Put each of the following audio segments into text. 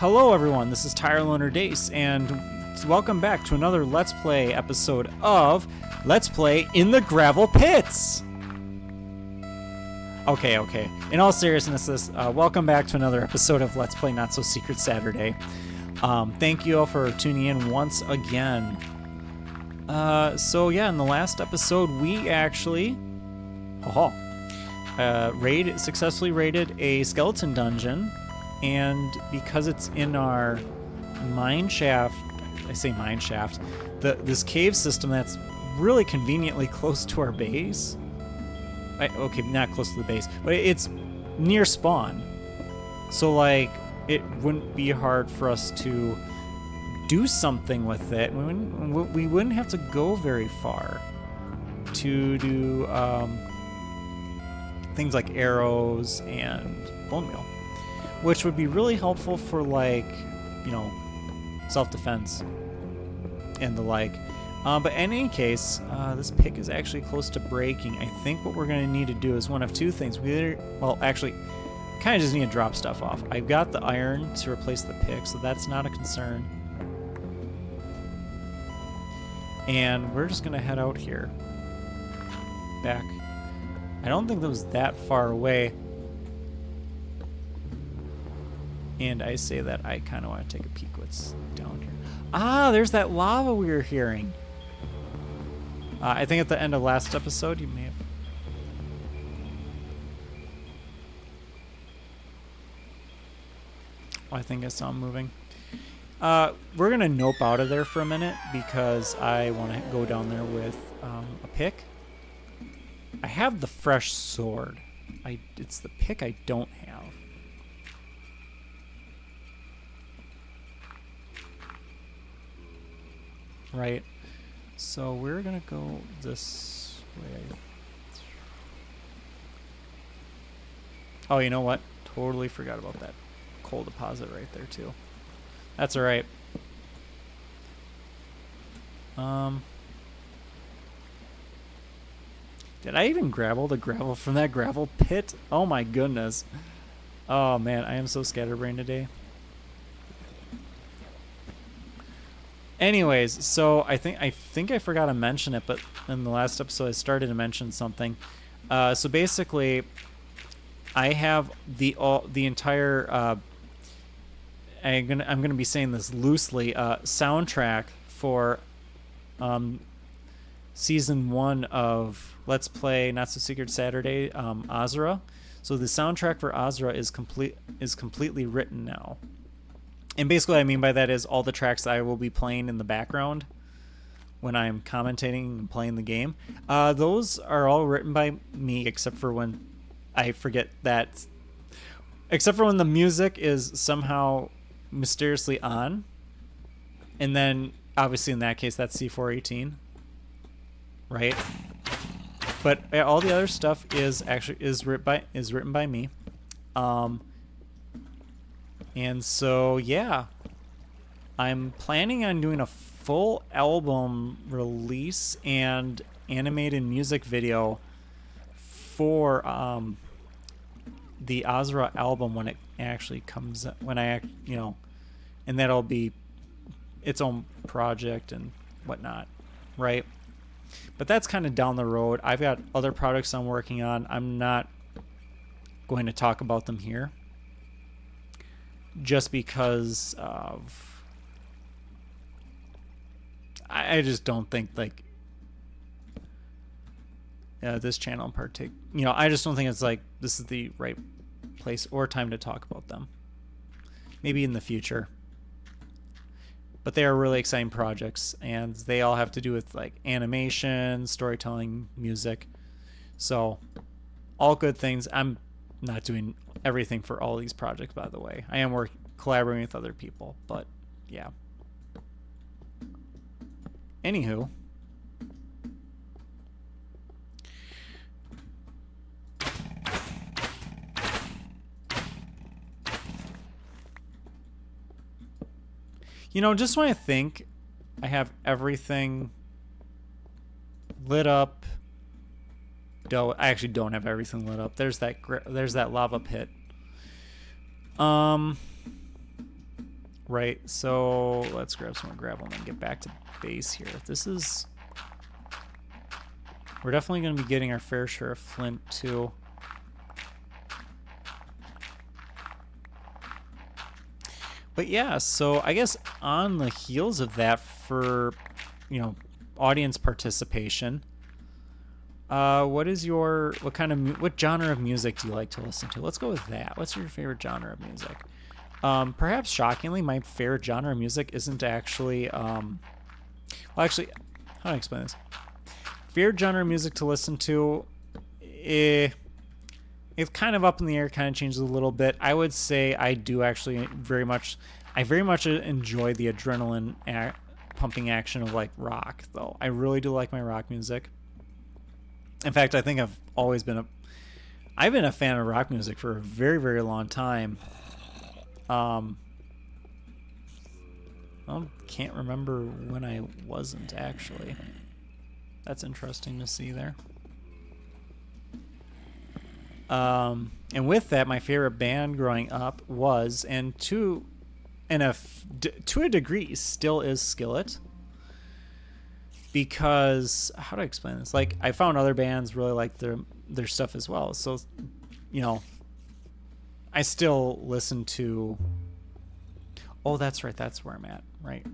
Hello everyone, this is Tire Loner Dace, and welcome back to another Let's Play episode of Let's Play in the Gravel Pits! Okay. In all seriousness, welcome back to another episode of Let's Play Not So Secret Saturday. Thank you all for tuning in once again. So yeah, in the last episode, we actually successfully raided a skeleton dungeon, and because it's in our mine shaft, this cave system that's really conveniently close to our base. Okay, not close to the base, but it's near spawn. So like, it wouldn't be hard for us to do something with it. We wouldn't have to go very far to do things like arrows and bone meal, which would be really helpful for, like, you know, self-defense and the like. But in any case, this pick is actually close to breaking. I think what we're going to need to do is one of two things. Actually, kind of just need to drop stuff off. I've got the iron to replace the pick, so that's not a concern. And we're just going to head out here. Back. I don't think that was that far away. And I say that I kind of want to take a peek what's down here. Ah, there's that lava we were hearing. I think at the end of last episode, you may have... Oh, I think I saw him moving. We're going to nope out of there for a minute because I want to go down there with a pick. I have the fresh sword. It's the pick I don't have. Right. So we're going to go this way. Oh, you know what? Totally forgot about that coal deposit right there, too. That's alright. Did I even grab the gravel from that gravel pit? Oh my goodness. Oh man, I am so scatterbrained today. Anyways, so I think I forgot to mention it, but in the last episode I started to mention something. So basically, I have the entire I'm gonna be saying this loosely, soundtrack for season 1 of Let's Play Not So Secret Saturday, Azura. So the soundtrack for Azura is completely written now. And basically what I mean by that is all the tracks that I will be playing in the background when I'm commentating and playing the game. Those are all written by me, except for when I forget that. Except for when the music is somehow mysteriously on. And then, obviously in that case, that's C418. Right? But all the other stuff is written by me. And so, yeah, I'm planning on doing a full album release and animated music video for the Azura album when it actually comes, and that'll be its own project and whatnot, right? But that's kind of down the road. I've got other projects I'm working on. I'm not going to talk about them here, just because of I just don't think like this channel in particular, I just don't think it's like this is the right place or time to talk about them. Maybe in the future. But they are really exciting projects, and they all have to do with like animation, storytelling, music. So all good things. I'm not doing everything for all these projects, by the way. I am collaborating with other people, but yeah. Anywho, just when I think I have everything lit up. I actually don't have everything lit up. There's that lava pit. right? So let's grab some more gravel and then get back to base here. This is... We're definitely going to be getting our fair share of flint, too. But yeah, so I guess on the heels of that, for, you know, audience participation, what genre of music do you like to listen to? Let's go with that. What's your favorite genre of music? Perhaps shockingly, my favorite genre of music isn't actually, well, actually, how do I explain this? Favorite genre of music to listen to, it's kind of up in the air, kind of changes a little bit. I would say I do actually very much enjoy the adrenaline pumping action of like rock, though. I really do like my rock music. In fact, I think I've been a fan of rock music for a very, very long time. I can't remember when I wasn't, actually. That's interesting to see there. And with that, my favorite band growing up was, and to a degree, still is Skillet. Because, how do I explain this? Like, I found other bands really like their stuff as well. So, you know, I still listen to... Oh, that's right. That's where I'm at, right?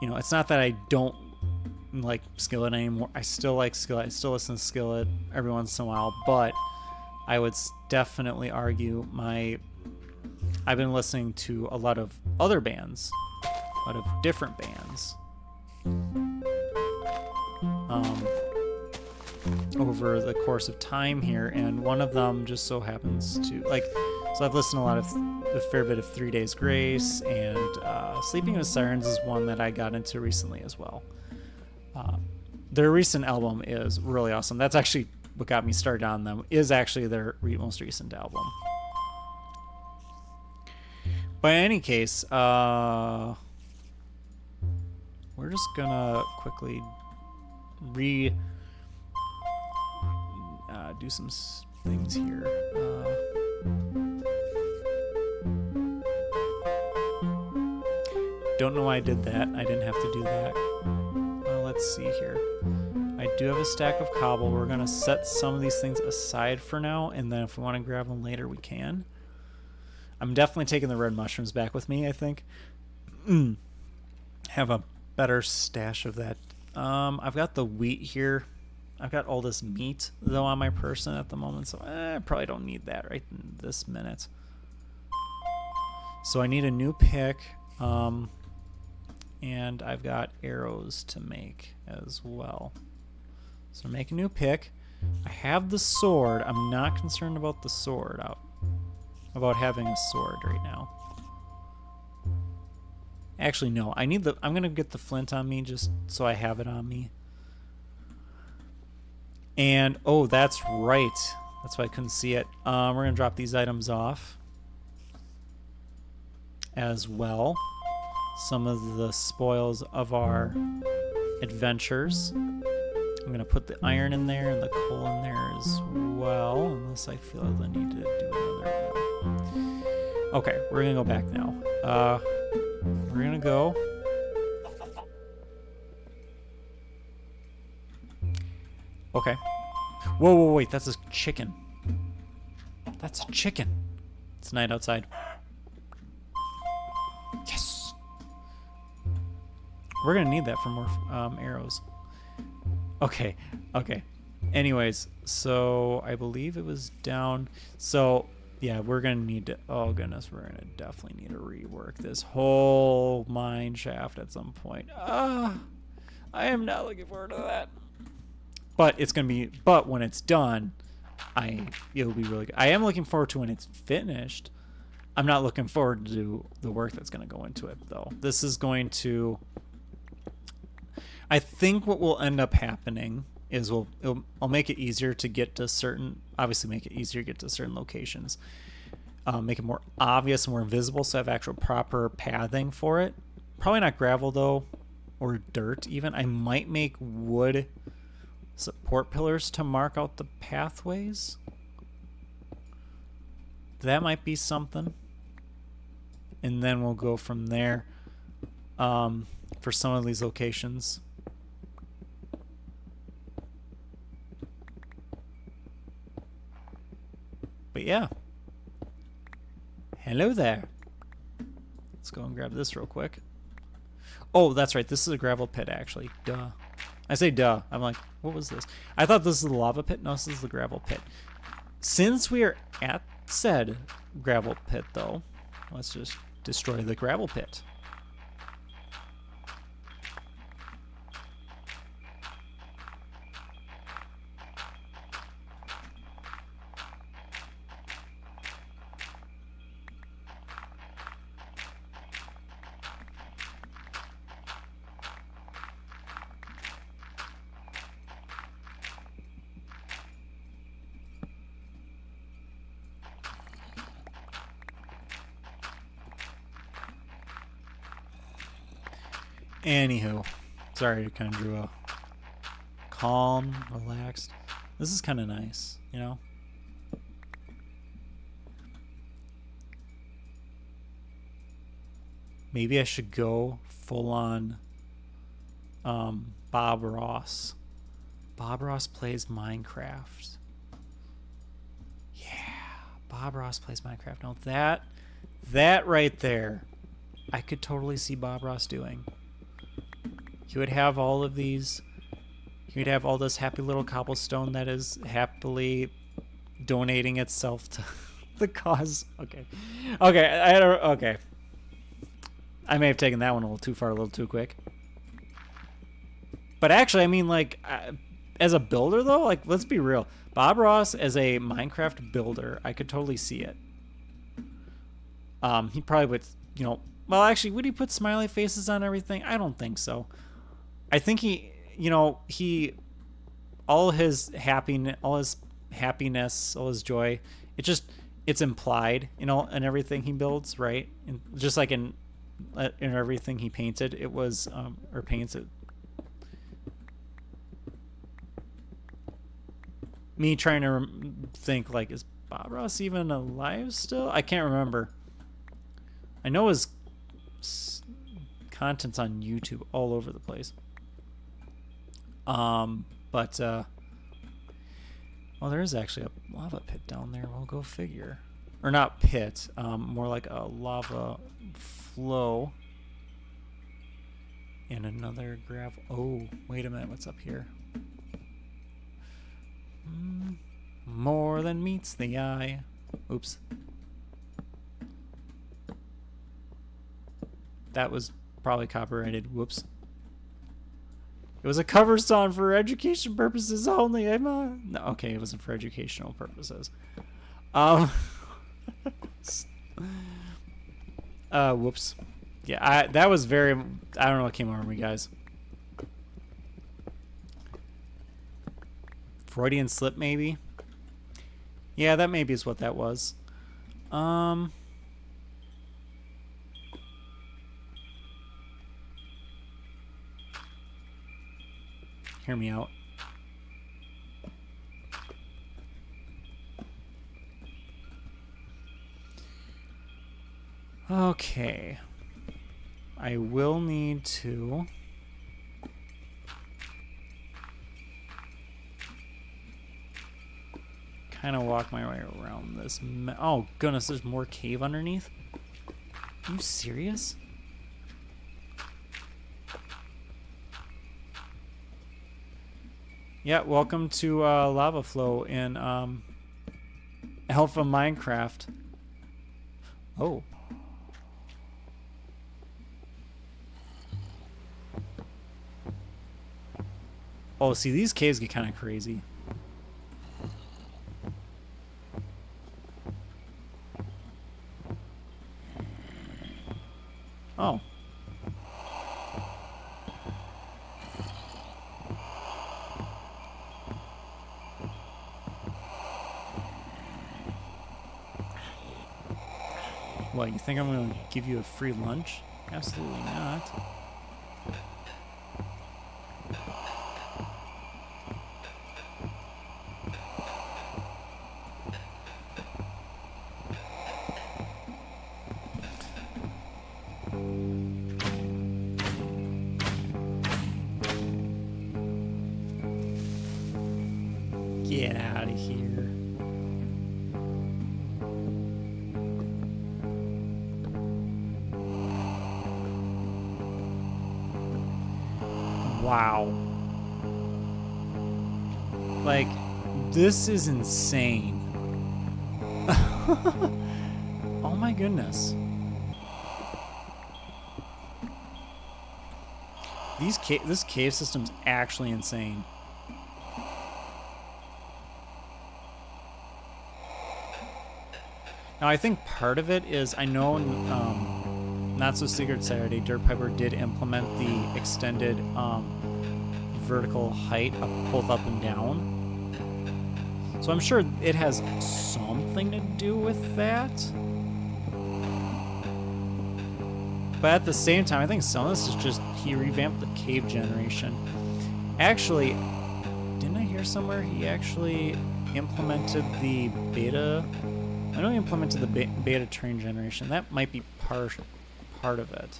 You know, it's not that I don't like Skillet anymore. I still like Skillet. I still listen to Skillet every once in a while. But I would definitely argue I've been listening to a lot of other bands. A lot of different bands over the course of time here, and one of them just so happens to so I've listened to a fair bit of 3 Days Grace, and Sleeping with Sirens is one that I got into recently as well. Their recent album is really awesome. That's actually what got me started on them, is actually their most recent album. But in any case, we're just gonna quickly do some things here. Don't know why I did that. I didn't have to do that. Let's see here. I do have a stack of cobble. We're gonna set some of these things aside for now, and then if we want to grab them later, we can. I'm definitely taking the red mushrooms back with me, I think. Have a better stash of that. I've got the wheat here. I've got all this meat, though, on my person at the moment, so I probably don't need that right in this minute. So I need a new pick, and I've got arrows to make as well. So make a new pick. I have the sword. I'm not concerned about the sword, about having a sword right now. Actually, no. I'm gonna get the flint on me just so I have it on me. And oh, that's right. That's why I couldn't see it. We're gonna drop these items off as well. Some of the spoils of our adventures. I'm gonna put the iron in there and the coal in there as well, unless I feel I need to do another. Okay, we're gonna go back now. We're gonna go. Okay. Whoa, wait, that's a chicken. That's a chicken. It's night outside. Yes! We're gonna need that for more arrows. Okay. Anyways, so I believe it was down. So, yeah, we're gonna need to... Oh, goodness, we're gonna definitely need to rework this whole mine shaft at some point. I am not looking forward to that. But it's gonna be... But when it's done, it'll be really good. I am looking forward to when it's finished. I'm not looking forward to the work that's gonna go into it, though. This is going to... I think what will end up happening is I'll make it easier to get to certain... Obviously, make it easier to get to certain locations. Make it more obvious, more visible, so I have actual proper pathing for it. Probably not gravel, though, or dirt, even. I might make wood support pillars to mark out the pathways. That might be something. and then we'll go from there for some of these locations. But yeah. Hello there. Let's go and grab this real quick. Oh, that's right. This is a gravel pit, actually. Duh. I say duh. I'm like, what was this? I thought this is the lava pit. No, this is the gravel pit. Since we are at said gravel pit, though, let's just destroy the gravel pit. Anywho, sorry, I kind of drew a calm, relaxed. This is kind of nice, you know? Maybe I should go full on Bob Ross. Bob Ross plays Minecraft. Yeah, Bob Ross plays Minecraft. Now that right there, I could totally see Bob Ross doing. He would have all of these. He would have all this happy little cobblestone that is happily donating itself to the cause. Okay, okay. I may have taken that one a little too far, a little too quick. But actually, I mean, like, as a builder though, like, let's be real. Bob Ross as a Minecraft builder, I could totally see it. He probably would, you know. Well, actually, would he put smiley faces on everything? I don't think so. I think he, you know, all his happiness, all his joy, it's implied, you know, in everything he builds, right? And just like in everything he painted, it was, or paints it. Me trying to think, like, is Bob Ross even alive still? I can't remember. I know his content's on YouTube all over the place. Well, there is actually a lava pit down there. We'll go figure. Or not pit, more like a lava flow. And another gravel. Oh, wait a minute. What's up here? More than meets the eye. Oops. That was probably copyrighted. Whoops. It was a cover song for education purposes only. No, okay, it wasn't for educational purposes. Whoops. Yeah, that was very. I don't know what came over me, guys. Freudian slip, maybe. Yeah, that maybe is what that was. Hear me out. Okay. I will need to kind of walk my way around this. Oh, goodness, there's more cave underneath? Are you serious? Yeah, welcome to Lava Flow in Alpha Minecraft. Oh. Oh, see, these caves get kind of crazy. Oh. What, you think I'm going to give you a free lunch? Absolutely not. here. Wow. Like, this is insane. Oh my goodness. This cave system's actually insane. Now I think part of it is, I know Not So Secret Saturday, Dirt Piper did implement the extended vertical height both up and down. So I'm sure it has something to do with that. But at the same time, I think some of this is just he revamped the cave generation. Actually, didn't I hear somewhere he actually implemented the beta? I know he implemented the beta train generation. That might be part of it.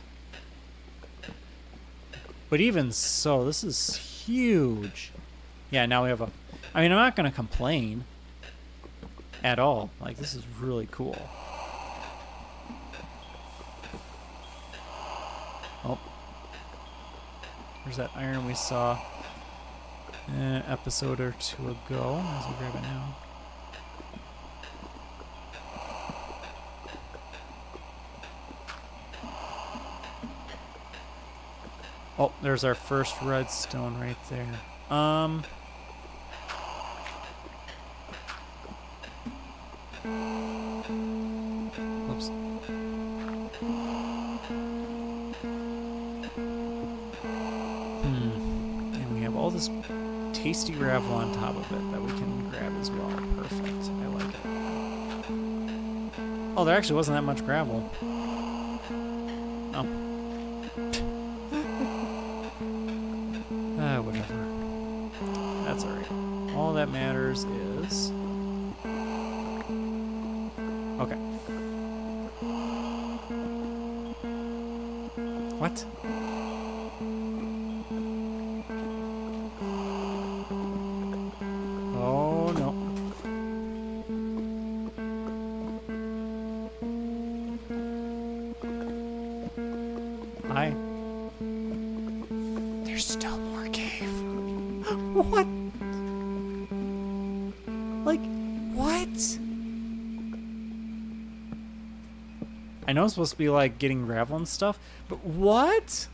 But even so, this is huge. Yeah, now we have a... I mean, I'm not going to complain at all. Like, this is really cool. Oh. There's that iron we saw an episode or two ago. Might as well grab it now. Oh, there's our first redstone right there. Whoops. And we have all this tasty gravel on top of it that we can grab as well. Perfect. I like it. Oh, there actually wasn't that much gravel. Oh. Whatever. That's alright. All that matters is... Okay. What? Oh, no. Hi. There's still more cave. What? Like, what? I know it's supposed to be like getting gravel and stuff, but what?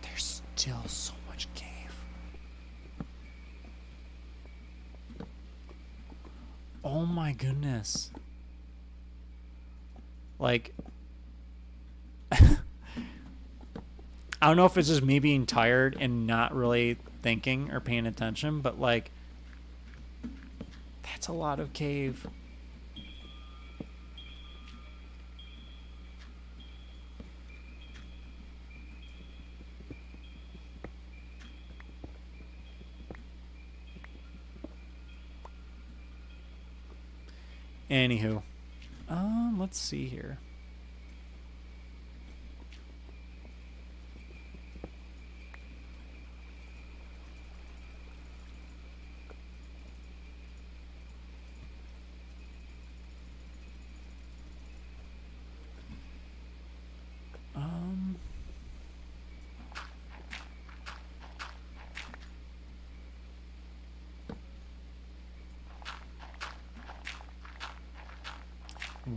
There's still so much cave. Oh my goodness. Like, I don't know if it's just me being tired and not really thinking or paying attention, but like, that's a lot of cave. Anywho, let's see here.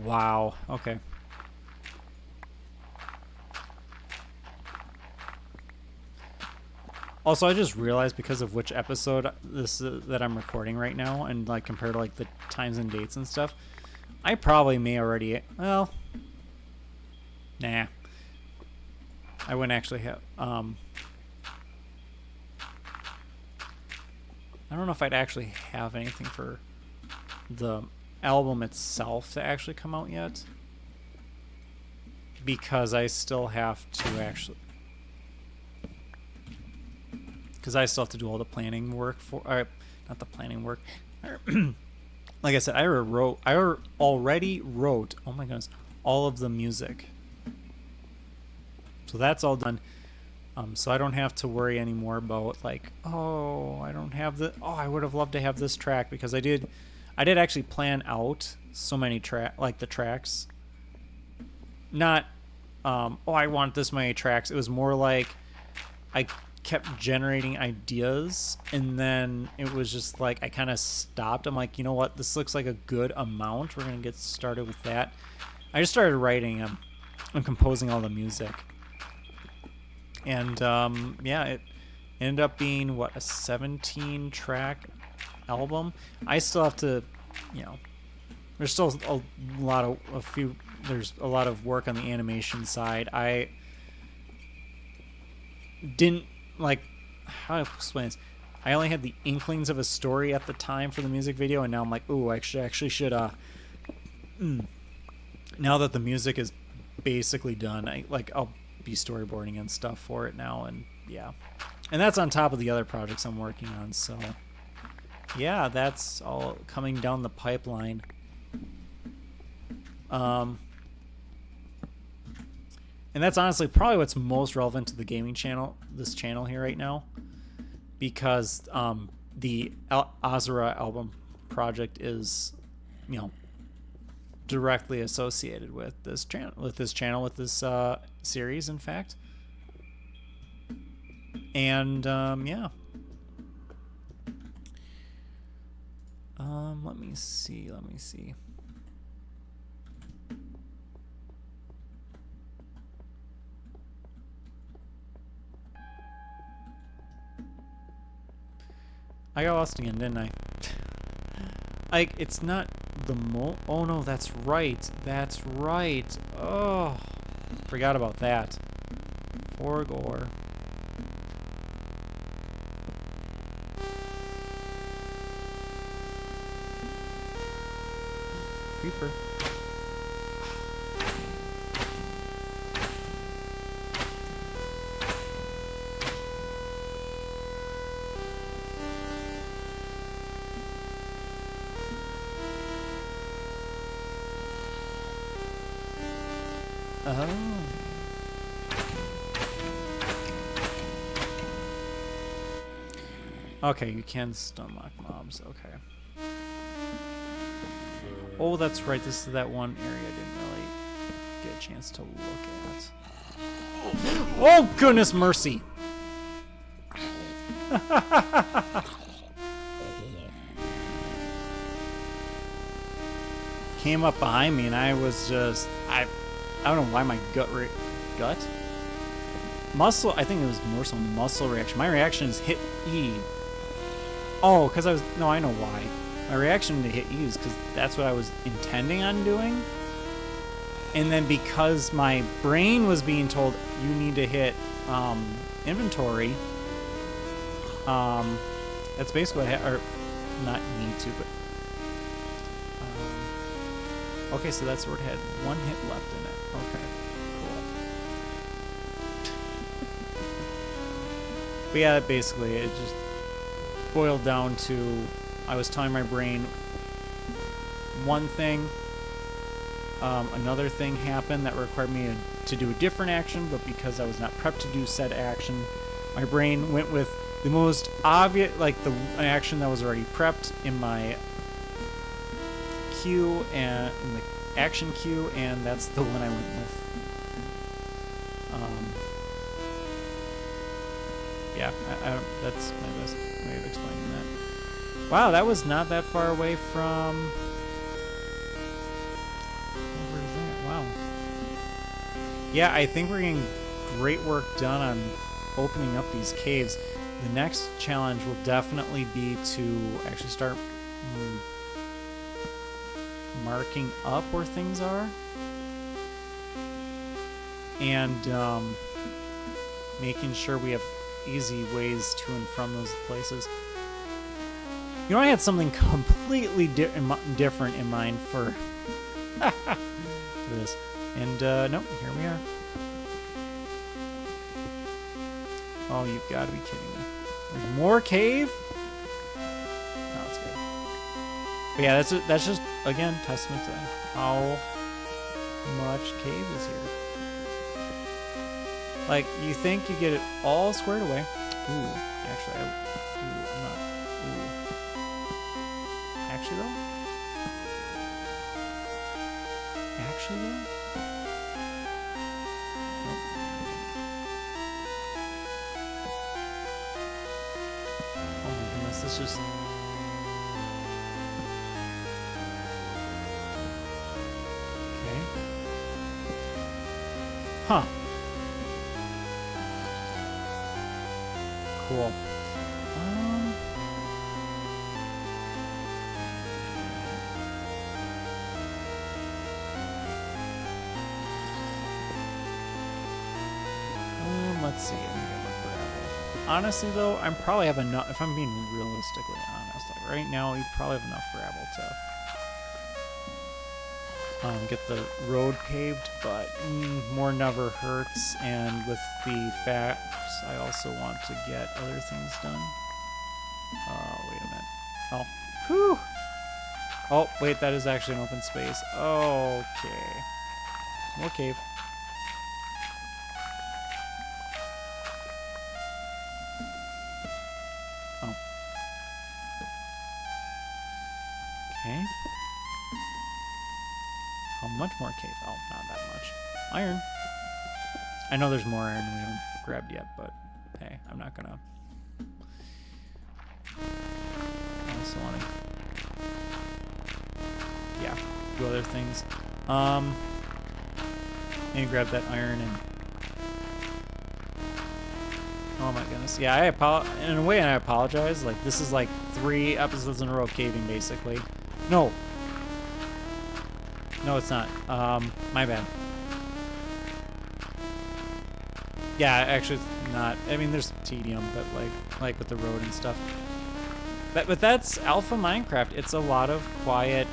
Wow. Okay. Also, I just realized because of which episode this that I'm recording right now, and like compared to like the times and dates and stuff, I probably may already. Well, nah. I wouldn't actually have. I don't know if I'd actually have anything for the album itself to actually come out yet, because I still have to actually, because I still have to do all the planning work for, not the planning work. Like I said, I already wrote. Oh my goodness, all of the music. So that's all done. So I don't have to worry anymore about like, oh, I don't have the, oh, I would have loved to have this track, because I did actually plan out so many the tracks. Not, oh, I want this many tracks. It was more like I kept generating ideas, and then it was just like I kind of stopped. I'm like, you know what? This looks like a good amount. We're gonna get started with that. I just started writing them and composing all the music. And yeah, it ended up being, what, a 17-track album. I still have to, you know, there's still there's a lot of work on the animation side. I didn't, like, how do I explain this? I only had the inklings of a story at the time for the music video, and now I'm like, ooh, I actually should, now that the music is basically done, I'll be storyboarding and stuff for it now, and yeah, and that's on top of the other projects I'm working on. So yeah, that's all coming down the pipeline. And that's honestly probably what's most relevant to the gaming channel, this channel here right now, because the Azura album project is, you know, directly associated with this channel, with this series, in fact. And yeah. Let me see. I got lost again, didn't I? Like, it's not the oh no, that's right. Oh, forgot about that. Forgore. Creeper. Oh. Okay, you can stun lock mobs. Okay. Oh, that's right. This is that one area I didn't really get a chance to look at. Oh, goodness mercy! Came up behind me, and I was just... I don't know why my gut? Muscle, I think it was more so muscle reaction. My reaction is hit E. Oh, because no, I know why. My reaction to hit E is because that's what I was intending on doing. And then because my brain was being told, you need to hit inventory, that's basically what or not need to, but... okay, so that sword had one hit left in it. Okay, cool. But yeah, basically, it just boiled down to, I was telling my brain one thing, another thing happened that required me to do a different action, but because I was not prepped to do said action, my brain went with the most obvious, like an action that was already prepped in my queue, and in the action queue, and that's the one I went with. Yeah, that's my best way of explaining that. Wow, that was not that far away from... Where is that? Wow. Yeah, I think we're getting great work done on opening up these caves. The next challenge will definitely be to actually start marking up where things are, and making sure we have easy ways to and from those places. You know, I had something completely different in mind for this, and nope, here we are. Oh, you've got to be kidding me! There's more cave? No, it's good. But yeah, that's just, again, testament to how much cave is here. Like, you think you get it all squared away. Ooh, actually, I'm not. Ooh. Actually, though? Actually, though? Nope. Oh my goodness, this just... Okay. Huh. Cool. Let's see. Honestly, though, I probably have enough. If I'm being realistically honest, like right now, you probably have enough gravel to get the road paved, but more never hurts. And with the facts, I also want to get other things done. Wait a minute. Oh, whew. Oh, wait, that is actually an open space. Okay. More cave. Oh. Okay. How much more cave? Oh, not that much. Iron. I know there's more iron we haven't grabbed yet, but hey, I'm not gonna. I also want to, yeah, do other things. And grab that iron and. Oh my goodness. Yeah, in a way I apologize. Like, this is like 3 episodes in a row caving, basically. No. No, it's not. My bad. Yeah, actually, it's not. I mean, there's tedium, but like with the road and stuff. But that's alpha Minecraft. It's a lot of quiet.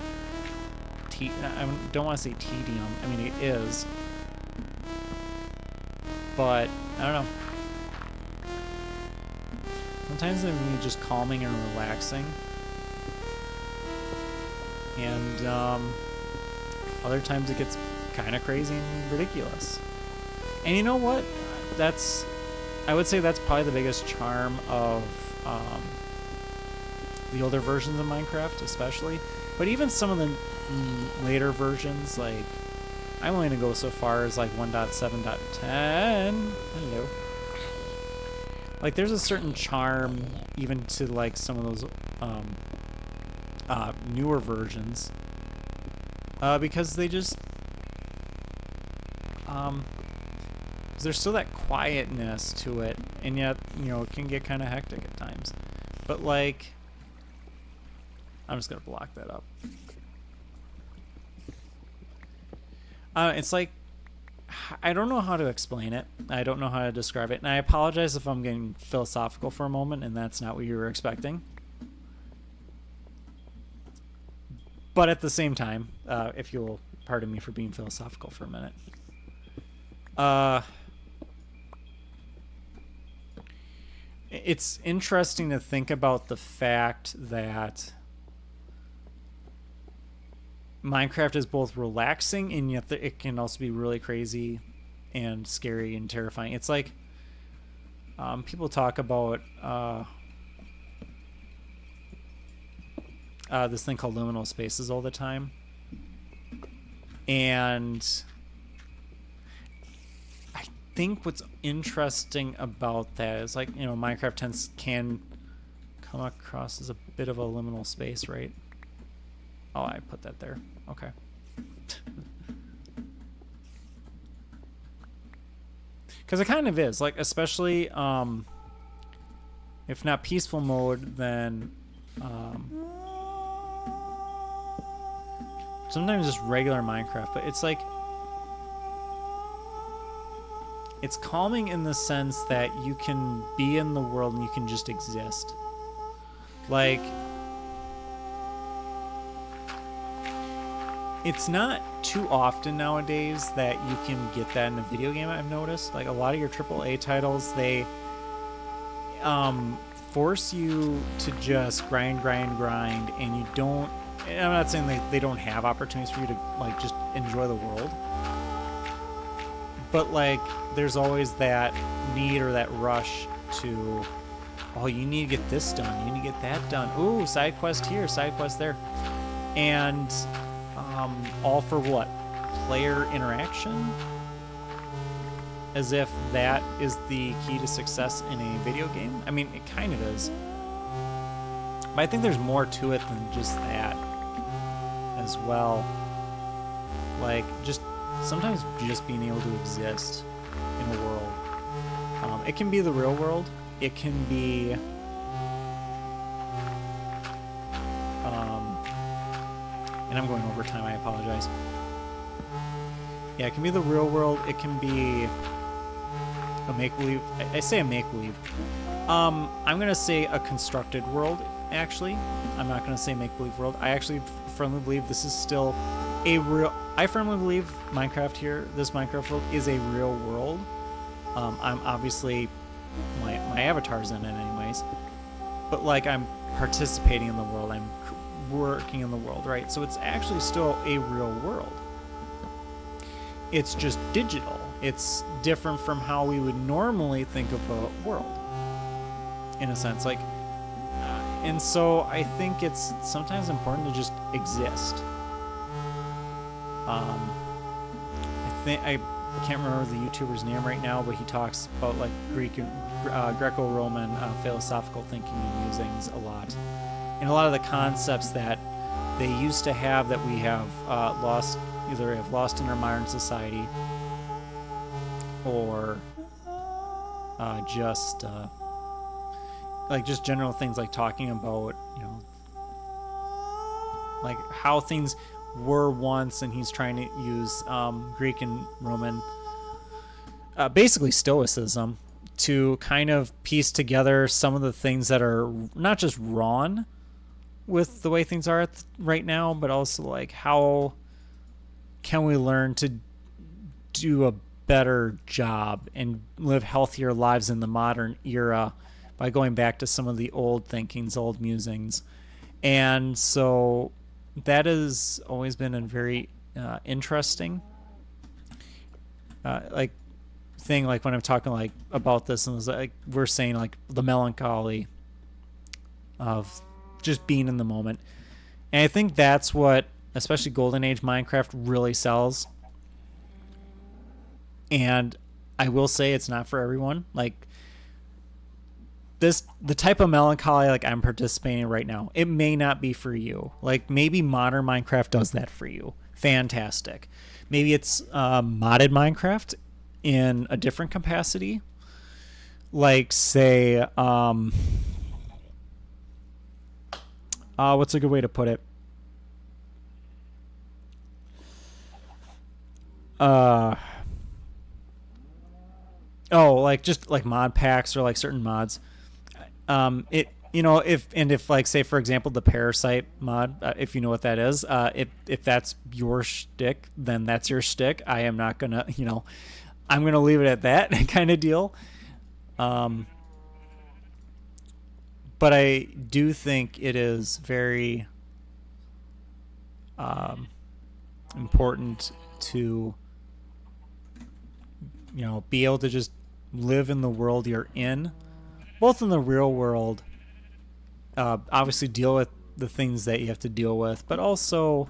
I don't want to say tedium. I mean, it is. But I don't know. Sometimes it's really just calming and relaxing. And other times it gets kind of crazy and ridiculous. And you know what? I would say that's probably the biggest charm of the older versions of Minecraft, especially. But even some of the later versions, like, I'm only going to go so far as like 1.7.10. Hello. Like, there's a certain charm even to like some of those newer versions, because they just there's still that quietness to it, and yet, you know, it can get kind of hectic at times. But like, I'm just gonna block that up. It's like, I don't know how to explain it. I don't know how to describe it, and I apologize if I'm getting philosophical for a moment and that's not what you were expecting. But at the same time, if you'll pardon me for being philosophical for a minute. It's interesting to think about the fact that Minecraft is both relaxing and yet it can also be really crazy and scary and terrifying. It's like people talk about this thing called liminal spaces all the time, and I think what's interesting about that is, like, you know, Minecraft can come across as a bit of a liminal space, right? Oh, I put that there. Okay. Because it kind of is, like, especially if not peaceful mode, then sometimes just regular Minecraft. But it's like, it's calming in the sense that you can be in the world and you can just exist. Like, it's not too often nowadays that you can get that in a video game, I've noticed. Like, a lot of your AAA titles, they force you to just grind, and you don't... And I'm not saying they don't have opportunities for you to, like, just enjoy the world. but like there's always that need or that rush to, oh, you need to get this done, you need to get that done, ooh, side quest here, side quest there, and all for what? Player interaction? As if that is the key to success in a video game. I mean, it kind of is, but I think there's more to it than just that as well. Like, just sometimes just being able to exist in a world. It can be the real world. It can be and I'm going over time, I apologize. Yeah, it can be the real world. It can be a make-believe. I say a make-believe. I'm going to say a constructed world, actually. I'm not going to say make-believe world. I actually firmly believe this is still a real... I firmly believe Minecraft here, this Minecraft world, is a real world. I'm obviously... My avatar's in it anyways. But, like, I'm participating in the world. I'm working in the world, right? So it's actually still a real world. It's just digital. It's different from how we would normally think of a world, in a sense. Like, and so I think it's sometimes important to just exist. I can't remember the YouTuber's name right now, but he talks about like Greek and Greco-Roman philosophical thinking and musings a lot, and a lot of the concepts that they used to have that we have lost, either have lost in our modern society, or just general things like talking about, you know, like how things were once, and he's trying to use Greek and Roman, basically Stoicism, to kind of piece together some of the things that are not just wrong with the way things are right now, but also like how can we learn to do a better job and live healthier lives in the modern era by going back to some of the old thinkings, old musings. And so that has always been a very interesting like thing, like when I'm talking like about this, and it's like we're saying like the melancholy of just being in the moment. And I think that's what especially Golden Age Minecraft really sells. And I will say it's not for everyone. Like the type of melancholy like I'm participating in right now, it may not be for you. Like maybe modern Minecraft does that for you. Fantastic. Maybe it's modded Minecraft in a different capacity. Like say, what's a good way to put it? Like just like mod packs or like certain mods. If like say for example the Parasite mod, if you know what that is, if that's your shtick, then that's your shtick. I am not gonna, I'm gonna leave it at that kind of deal. But I do think it is very important to be able to just live in the world you're in, both in the real world, obviously deal with the things that you have to deal with, but also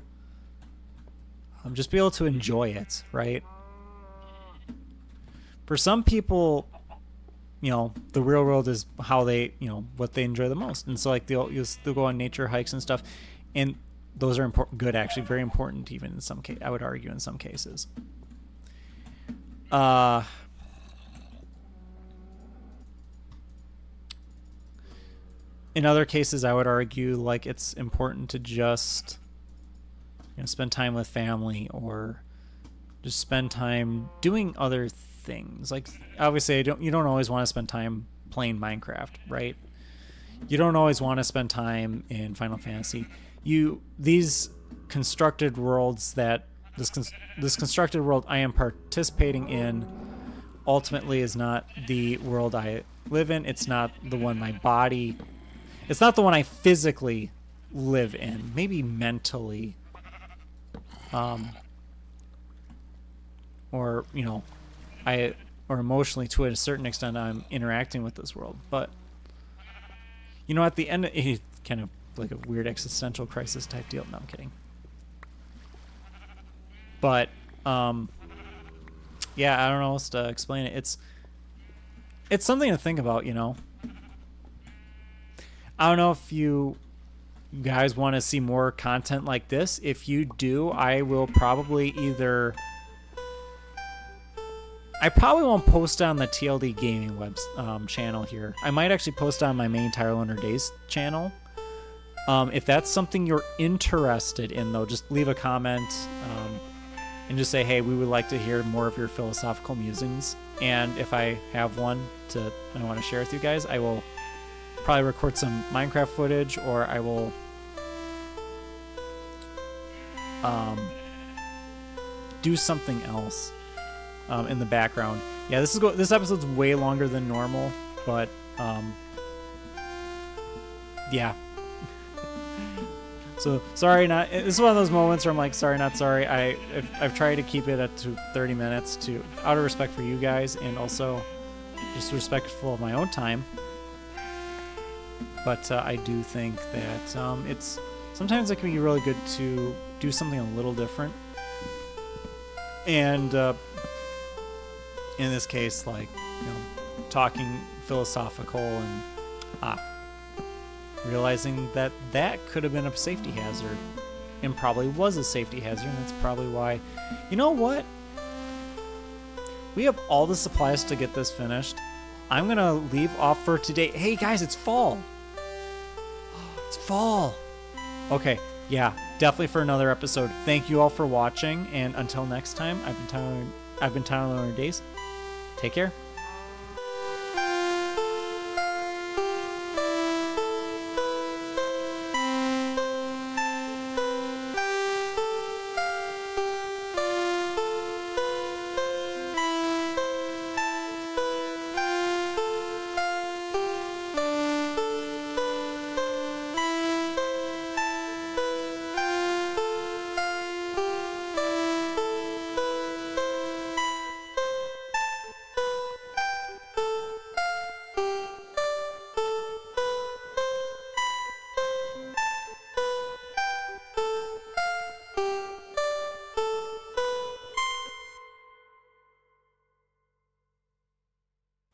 just be able to enjoy it, right? For some people, the real world is how they, what they enjoy the most. And so like they'll go on nature hikes and stuff, and those are good, actually very important, even in some case, I would argue in some cases. In other cases, I would argue like it's important to just spend time with family, or just spend time doing other things. Like obviously you don't always want to spend time playing Minecraft, right? You don't always want to spend time in Final Fantasy. These constructed worlds that this constructed world I am participating in ultimately is not the world I live in. It's not the one it's not the one I physically live in. Maybe mentally, or or emotionally to a certain extent, I'm interacting with this world. But, you know, at the end, it's kind of like a weird existential crisis type deal. No, I'm kidding. But, yeah, I don't know how else to explain it. It's something to think about, you know. I don't know if you guys want to see more content like this. If you do, I will probably I probably won't post on the TLD Gaming web channel here. I might actually post on my main Tire Loner Days channel. If that's something you're interested in, though, just leave a comment and just say, hey, we would like to hear more of your philosophical musings. And if I have one I want to share with you guys, I will probably record some Minecraft footage, or I will do something else in the background. Yeah, this episode's way longer than normal, but yeah. So sorry, this is one of those moments where I'm like, sorry, not sorry. I've tried to keep it at 30 minutes out of respect for you guys, and also just respectful of my own time. But I do think that sometimes it can be really good to do something a little different. And in this case, like, you know, talking philosophical and realizing that could have been a safety hazard, and probably was a safety hazard, and that's probably why. You know what? We have all the supplies to get this finished. I'm gonna leave off for today. Hey guys, it's fall. It's fall. Okay, yeah, definitely for another episode. Thank you all for watching, and until next time, I've been Tyler Loner Days. Take care.